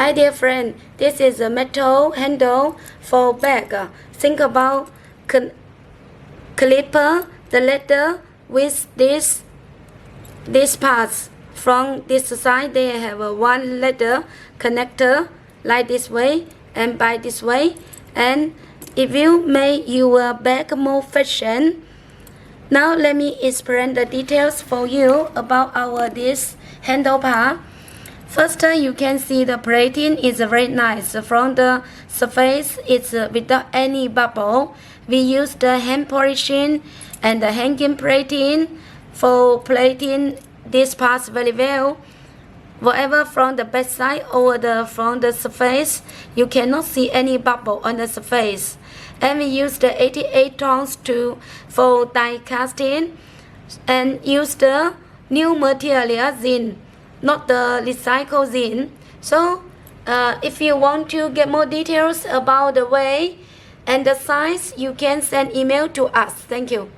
Hi dear friend, this is a metal handle for bag. Think about clipper the letter with this parts. From this side they have a one letter connector like this way and by this way. And if you make your bag more fashion, now let me explain the details for you about our this handle part. First, you can see the plating is very nice. From the surface, it's without any bubble. We use the hand polishing and the hanging plating for plating these parts very well. Whatever from the back side or from the surface, you cannot see any bubble on the surface. And we use the 88 tones for die casting and use the new material zinc, not the recycled zinc. So if you want to get more details about the way and the size, you can send email to us. Thank you.